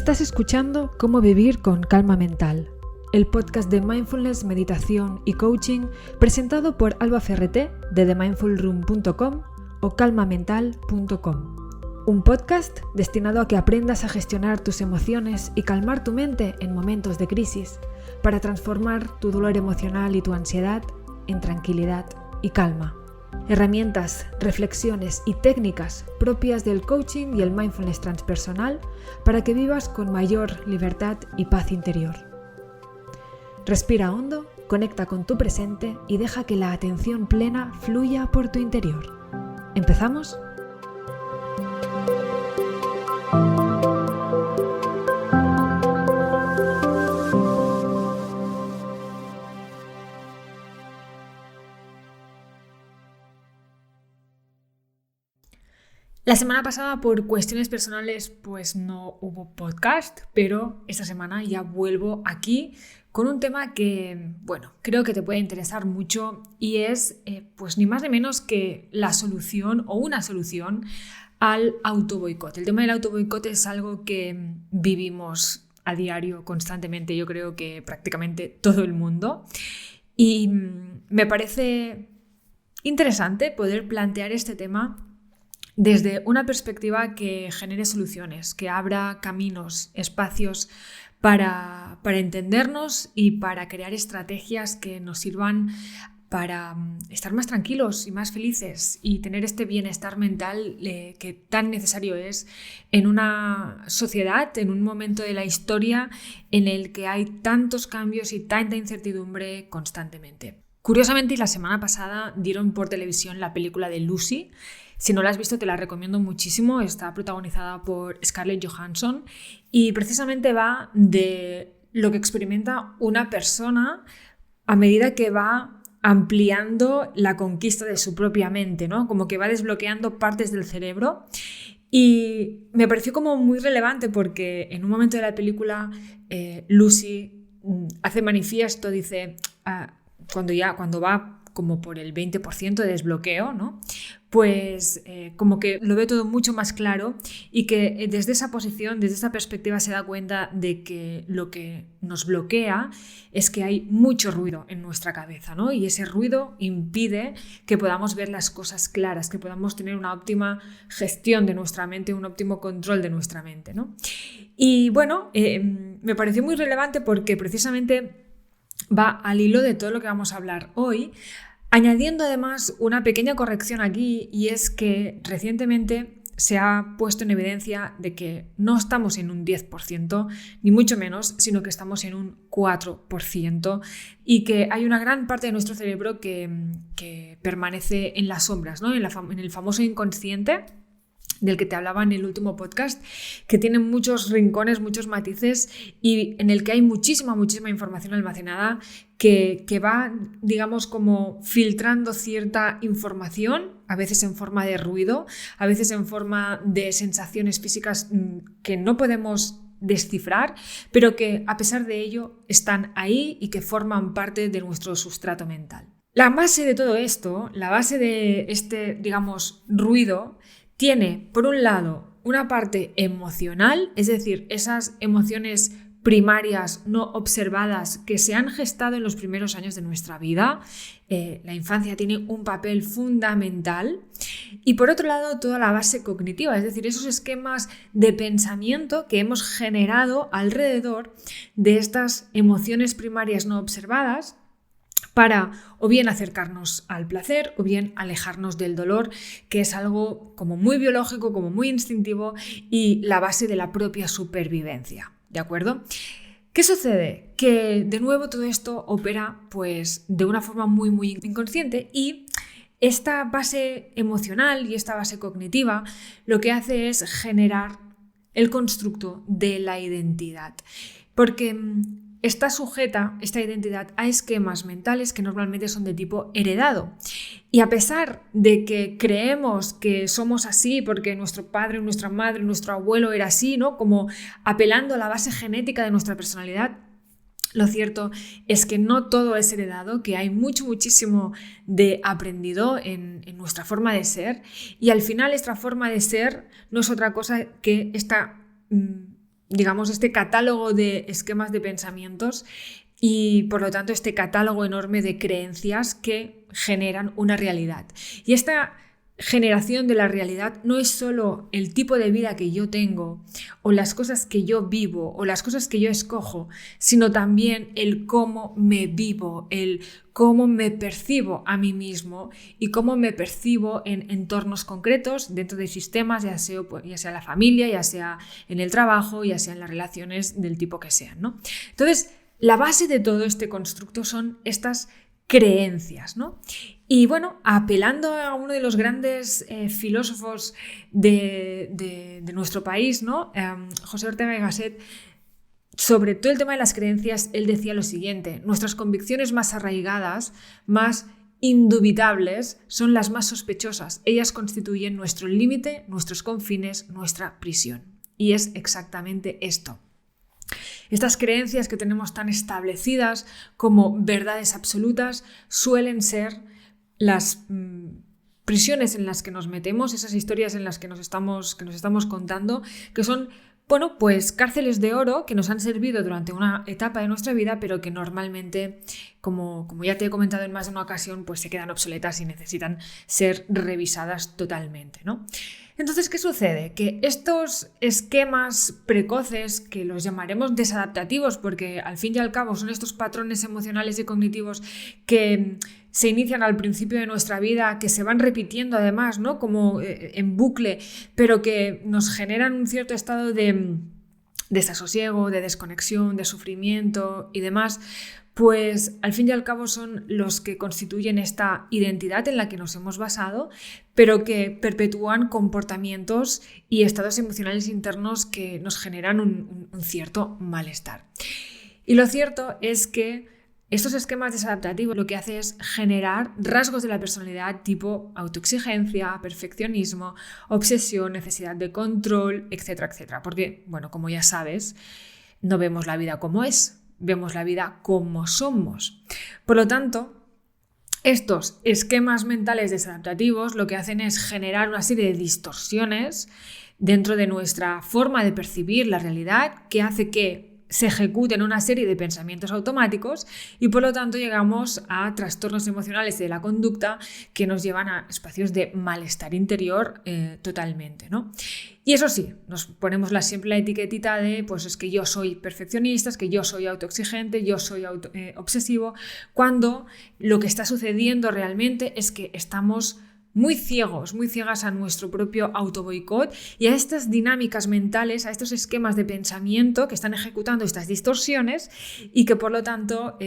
Estás escuchando Cómo vivir con calma mental, el podcast de mindfulness, meditación y coaching presentado por Alba Ferreté de themindfulroom.com o calmamental.com. Un podcast destinado a que aprendas a gestionar tus emociones y calmar tu mente en momentos de crisis para transformar tu dolor emocional y tu ansiedad en tranquilidad y calma. Herramientas, reflexiones y técnicas propias del coaching y el mindfulness transpersonal para que vivas con mayor libertad y paz interior. Respira hondo, conecta con tu presente y deja que la atención plena fluya por tu interior. ¿Empezamos? La semana pasada, por cuestiones personales, pues no hubo podcast, pero esta semana ya vuelvo aquí con un tema que, creo que te puede interesar mucho y es, pues ni más ni menos que la solución o una solución al autoboicot. El tema del autoboicot es algo que vivimos a diario, constantemente, yo creo que prácticamente todo el mundo. Y me parece interesante poder plantear este tema desde una perspectiva que genere soluciones, que abra caminos, espacios para entendernos y para crear estrategias que nos sirvan para estar más tranquilos y más felices y tener este bienestar mental que tan necesario es en una sociedad, en un momento de la historia en el que hay tantos cambios y tanta incertidumbre constantemente. Curiosamente, la semana pasada dieron por televisión la película de Lucy. Si no la has visto, te la recomiendo muchísimo. Está protagonizada por Scarlett Johansson y precisamente va de lo que experimenta una persona a medida que va ampliando la conquista de su propia mente, ¿no? Como que va desbloqueando partes del cerebro. Y me pareció como muy relevante porque en un momento de la película Lucy hace manifiesto, dice, cuando va como por el 20% de desbloqueo, ¿no? Pues como que lo ve todo mucho más claro y que desde esa posición, desde esa perspectiva se da cuenta de que lo que nos bloquea es que hay mucho ruido en nuestra cabeza, ¿no? Y ese ruido impide que podamos ver las cosas claras, que podamos tener una óptima gestión de nuestra mente, un óptimo control de nuestra mente, ¿no? Y me pareció muy relevante porque precisamente va al hilo de todo lo que vamos a hablar hoy, añadiendo además una pequeña corrección aquí, y es que recientemente se ha puesto en evidencia de que no estamos en un 10%, ni mucho menos, sino que estamos en un 4% y que hay una gran parte de nuestro cerebro que permanece en las sombras, ¿no? En el famoso inconsciente, del que te hablaba en el último podcast, que tiene muchos rincones, muchos matices y en el que hay muchísima información almacenada que va, digamos, como filtrando cierta información, a veces en forma de ruido, a veces en forma de sensaciones físicas que no podemos descifrar, pero que a pesar de ello están ahí y que forman parte de nuestro sustrato mental. La base de todo esto, la base de este, digamos, ruido, tiene, por un lado, una parte emocional, es decir, esas emociones primarias no observadas que se han gestado en los primeros años de nuestra vida. La infancia tiene un papel fundamental. Y por otro lado, toda la base cognitiva, es decir, esos esquemas de pensamiento que hemos generado alrededor de estas emociones primarias no observadas, para o bien acercarnos al placer o bien alejarnos del dolor, que es algo como muy biológico, como muy instintivo y la base de la propia supervivencia, ¿de acuerdo? ¿Qué sucede? Que de nuevo todo esto opera pues de una forma muy inconsciente y esta base emocional y esta base cognitiva lo que hace es generar el constructo de la identidad, porque está sujeta esta identidad a esquemas mentales que normalmente son de tipo heredado. Y a pesar de que creemos que somos así porque nuestro padre, nuestra madre, nuestro abuelo era así, ¿no? Como apelando a la base genética de nuestra personalidad, lo cierto es que no todo es heredado, que hay muchísimo de aprendido en nuestra forma de ser y al final esta forma de ser no es otra cosa que esta digamos, este catálogo de esquemas de pensamientos y por lo tanto este catálogo enorme de creencias que generan una realidad. Y esta generación de la realidad no es solo el tipo de vida que yo tengo o las cosas que yo vivo o las cosas que yo escojo, sino también el cómo me vivo, el cómo me percibo a mí mismo y cómo me percibo en entornos concretos dentro de sistemas, ya sea la familia, ya sea en el trabajo, ya sea en las relaciones del tipo que sean, ¿no? Entonces, la base de todo este constructo son estas creencias, ¿no? Y bueno, apelando a uno de los grandes filósofos de nuestro país, ¿no? José Ortega y Gasset, sobre todo el tema de las creencias, él decía lo siguiente: nuestras convicciones más arraigadas, más indubitables, son las más sospechosas. Ellas constituyen nuestro límite, nuestros confines, nuestra prisión. Y es exactamente esto. Estas creencias que tenemos tan establecidas como verdades absolutas suelen ser las prisiones en las que nos metemos, esas historias en las que nos estamos contando, que son, bueno, pues cárceles de oro que nos han servido durante una etapa de nuestra vida, pero que normalmente, como ya te he comentado en más de una ocasión, pues se quedan obsoletas y necesitan ser revisadas totalmente, ¿no? Entonces, ¿qué sucede? Que estos esquemas precoces, que los llamaremos desadaptativos, porque al fin y al cabo son estos patrones emocionales y cognitivos que se inician al principio de nuestra vida, que se van repitiendo además, ¿no? Como en bucle, pero que nos generan un cierto estado de desasosiego, de desconexión, de sufrimiento y demás, pues al fin y al cabo son los que constituyen esta identidad en la que nos hemos basado, pero que perpetúan comportamientos y estados emocionales internos que nos generan un cierto malestar. Y lo cierto es que estos esquemas desadaptativos lo que hacen es generar rasgos de la personalidad tipo autoexigencia, perfeccionismo, obsesión, necesidad de control, etcétera, etcétera. Porque, bueno, como ya sabes, no vemos la vida como es, vemos la vida como somos. Por lo tanto, estos esquemas mentales desadaptativos lo que hacen es generar una serie de distorsiones dentro de nuestra forma de percibir la realidad, que hace que se ejecuten una serie de pensamientos automáticos y por lo tanto llegamos a trastornos emocionales de la conducta que nos llevan a espacios de malestar interior totalmente, ¿no? Y eso sí, nos ponemos siempre la etiquetita de pues es que yo soy perfeccionista, es que yo soy autoexigente, yo soy obsesivo, cuando lo que está sucediendo realmente es que estamos muy ciegos, muy ciegas a nuestro propio autoboicot y a estas dinámicas mentales, a estos esquemas de pensamiento que están ejecutando estas distorsiones y que por lo tanto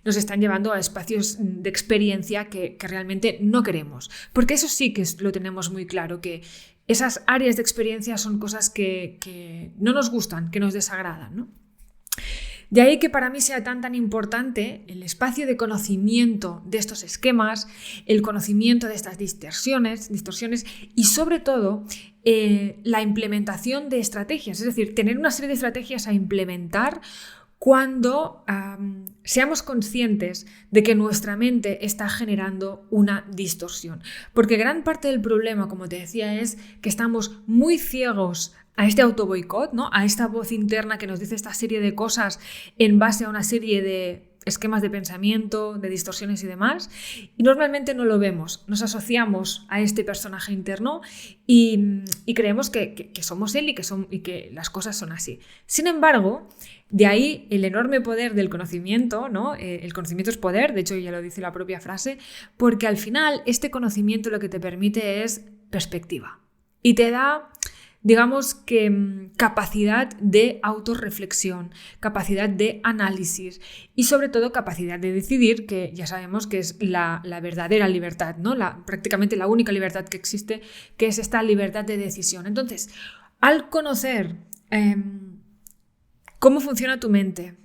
nos están llevando a espacios de experiencia que realmente no queremos. Porque eso sí que lo tenemos muy claro, que esas áreas de experiencia son cosas que no nos gustan, que nos desagradan, ¿no? De ahí que para mí sea tan importante el espacio de conocimiento de estos esquemas, el conocimiento de estas distorsiones y sobre todo la implementación de estrategias, es decir, tener una serie de estrategias a implementar cuando seamos conscientes de que nuestra mente está generando una distorsión. Porque gran parte del problema, como te decía, es que estamos muy ciegos a este autoboicot, ¿no? A esta voz interna que nos dice esta serie de cosas en base a una serie de esquemas de pensamiento, de distorsiones y demás, y normalmente no lo vemos, nos asociamos a este personaje interno y creemos que somos él y que las cosas son así. Sin embargo, de ahí el enorme poder del conocimiento, ¿no? El conocimiento es poder, de hecho ya lo dice la propia frase, porque al final este conocimiento lo que te permite es perspectiva y te da, digamos que capacidad de autorreflexión, capacidad de análisis y sobre todo capacidad de decidir, que ya sabemos que es la verdadera libertad, ¿no? Prácticamente la única libertad que existe, que es esta libertad de decisión. Entonces, al conocer cómo funciona tu mente,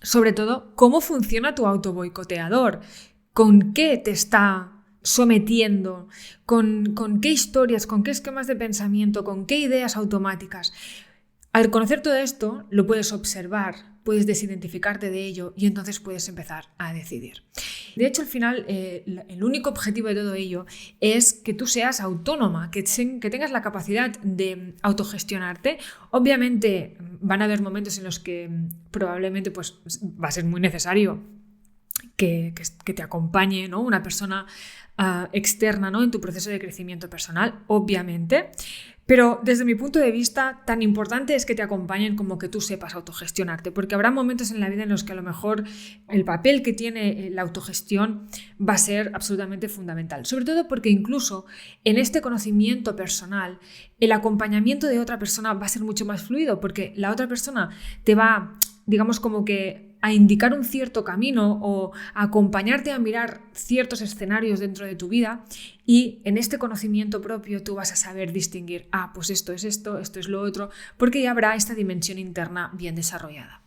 sobre todo cómo funciona tu autoboicoteador, con qué te está sometiendo, con qué historias, con qué esquemas de pensamiento, con qué ideas automáticas. Al conocer todo esto, lo puedes observar, puedes desidentificarte de ello y entonces puedes empezar a decidir. De hecho, al final, el único objetivo de todo ello es que tú seas autónoma, que tengas la capacidad de autogestionarte. Obviamente van a haber momentos en los que probablemente pues, va a ser muy necesario que te acompañe, ¿no?, una persona externa, ¿no?, en tu proceso de crecimiento personal, obviamente. Pero desde mi punto de vista, tan importante es que te acompañen como que tú sepas autogestionarte, porque habrá momentos en la vida en los que a lo mejor el papel que tiene la autogestión va a ser absolutamente fundamental. Sobre todo porque incluso en este conocimiento personal, el acompañamiento de otra persona va a ser mucho más fluido, porque la otra persona te va, digamos, como que a indicar un cierto camino o a acompañarte a mirar ciertos escenarios dentro de tu vida, y en este conocimiento propio tú vas a saber distinguir, pues esto es esto, esto es lo otro, porque ya habrá esta dimensión interna bien desarrollada.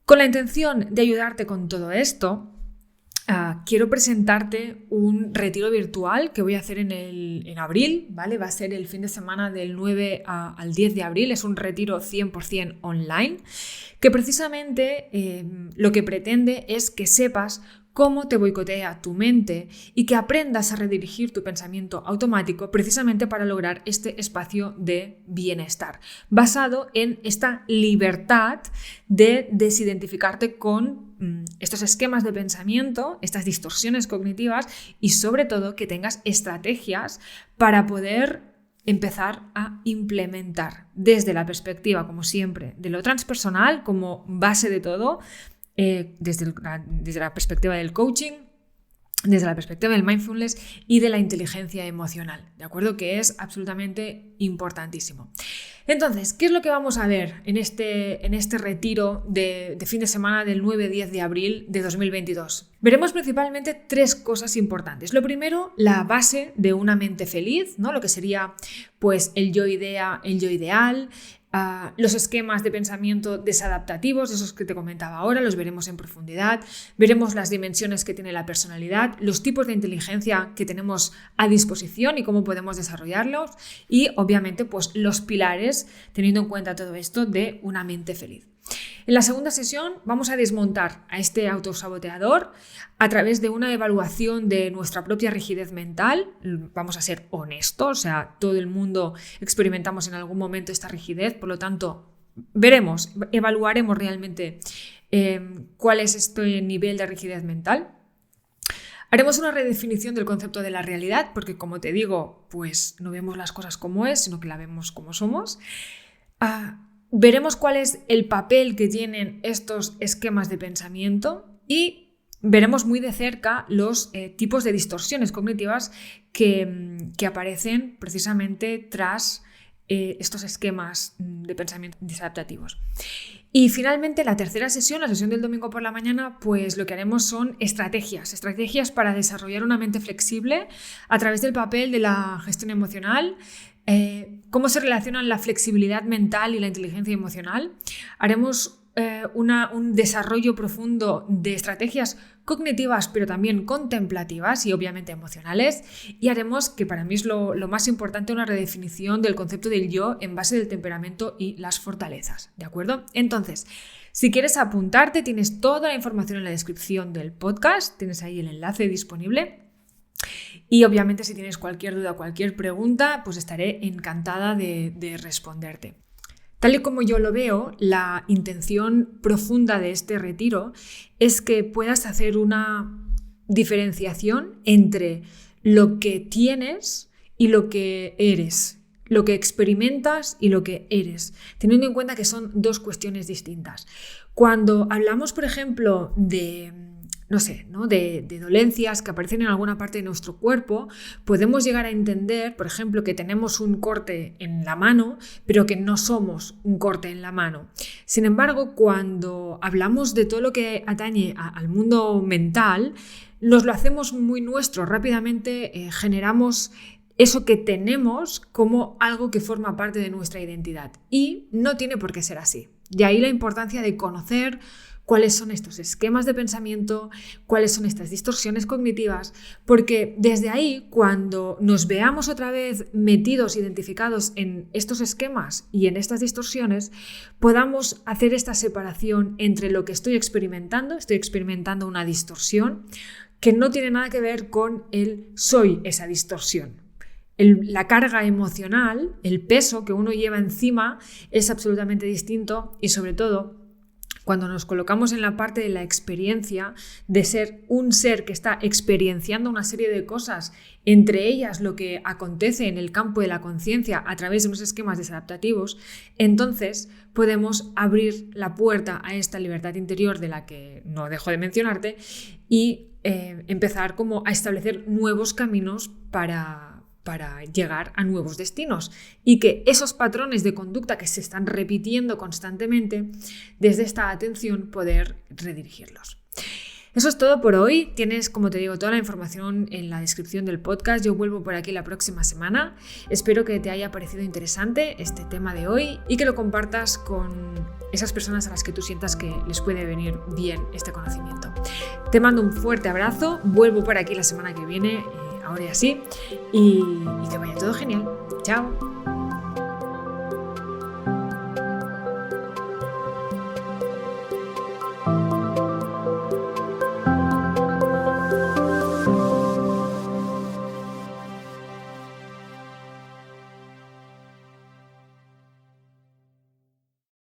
Con la intención de ayudarte con todo esto, quiero presentarte un retiro virtual que voy a hacer en abril, ¿vale? Va a ser el fin de semana del 9 al 10 de abril. Es un retiro 100% online que precisamente lo que pretende es que sepas cómo te boicotea tu mente y que aprendas a redirigir tu pensamiento automático precisamente para lograr este espacio de bienestar, basado en esta libertad de desidentificarte con estos esquemas de pensamiento, estas distorsiones cognitivas, y sobre todo que tengas estrategias para poder empezar a implementar desde la perspectiva, como siempre, de lo transpersonal como base de todo, desde la perspectiva del coaching, desde la perspectiva del mindfulness y de la inteligencia emocional, ¿de acuerdo? Que es absolutamente importantísimo. Entonces, ¿qué es lo que vamos a ver en este retiro de fin de semana del 9-10 de abril de 2022? Veremos principalmente 3 cosas importantes. Lo primero, la base de una mente feliz, ¿no? Lo que sería pues el yo ideal, los esquemas de pensamiento desadaptativos, esos que te comentaba ahora, los veremos en profundidad. Veremos las dimensiones que tiene la personalidad, los tipos de inteligencia que tenemos a disposición y cómo podemos desarrollarlos, y obviamente pues los pilares, teniendo en cuenta todo esto, de una mente feliz. En la segunda sesión vamos a desmontar a este autosaboteador a través de una evaluación de nuestra propia rigidez mental. Vamos a ser honestos, o sea, todo el mundo experimentamos en algún momento esta rigidez, por lo tanto, evaluaremos realmente cuál es este nivel de rigidez mental. Haremos una redefinición del concepto de la realidad, porque como te digo, pues no vemos las cosas como es, sino que la vemos como somos. Veremos cuál es el papel que tienen estos esquemas de pensamiento y veremos muy de cerca los tipos de distorsiones cognitivas que aparecen precisamente tras estos esquemas de pensamiento desadaptativos. Y finalmente, la tercera sesión, la sesión del domingo por la mañana, pues lo que haremos son estrategias para desarrollar una mente flexible a través del papel de la gestión emocional, cómo se relacionan la flexibilidad mental y la inteligencia emocional. Haremos un desarrollo profundo de estrategias cognitivas, pero también contemplativas y obviamente emocionales, y haremos, que para mí es lo más importante, una redefinición del concepto del yo en base del temperamento y las fortalezas, ¿de acuerdo? Entonces, si quieres apuntarte, tienes toda la información en la descripción del podcast, tienes ahí el enlace disponible. Y obviamente si tienes cualquier duda, cualquier pregunta, pues estaré encantada de responderte. Tal y como yo lo veo, la intención profunda de este retiro es que puedas hacer una diferenciación entre lo que tienes y lo que eres, lo que experimentas y lo que eres, teniendo en cuenta que son 2 cuestiones distintas. Cuando hablamos, por ejemplo, de dolencias que aparecen en alguna parte de nuestro cuerpo, podemos llegar a entender, por ejemplo, que tenemos un corte en la mano, pero que no somos un corte en la mano. Sin embargo, cuando hablamos de todo lo que atañe al mundo mental, nos lo hacemos muy nuestro. Rápidamente generamos eso que tenemos como algo que forma parte de nuestra identidad. Y no tiene por qué ser así. De ahí la importancia de conocer cuáles son estos esquemas de pensamiento, cuáles son estas distorsiones cognitivas, porque desde ahí, cuando nos veamos otra vez metidos, identificados en estos esquemas y en estas distorsiones, podamos hacer esta separación entre lo que estoy experimentando una distorsión que no tiene nada que ver con el soy esa distorsión. La carga emocional, el peso que uno lleva encima es absolutamente distinto y sobre todo cuando nos colocamos en la parte de la experiencia, de ser un ser que está experienciando una serie de cosas, entre ellas lo que acontece en el campo de la conciencia a través de unos esquemas desadaptativos, entonces podemos abrir la puerta a esta libertad interior de la que no dejo de mencionarte y empezar como a establecer nuevos caminos para llegar a nuevos destinos y que esos patrones de conducta que se están repitiendo constantemente, desde esta atención poder redirigirlos. Eso es todo por hoy. Tienes, como te digo, toda la información en la descripción del podcast. Yo vuelvo por aquí la próxima semana. Espero que te haya parecido interesante este tema de hoy y que lo compartas con esas personas a las que tú sientas que les puede venir bien este conocimiento. Te mando un fuerte abrazo. Vuelvo por aquí la semana que viene, ahora y así, y que vaya todo genial. Chao.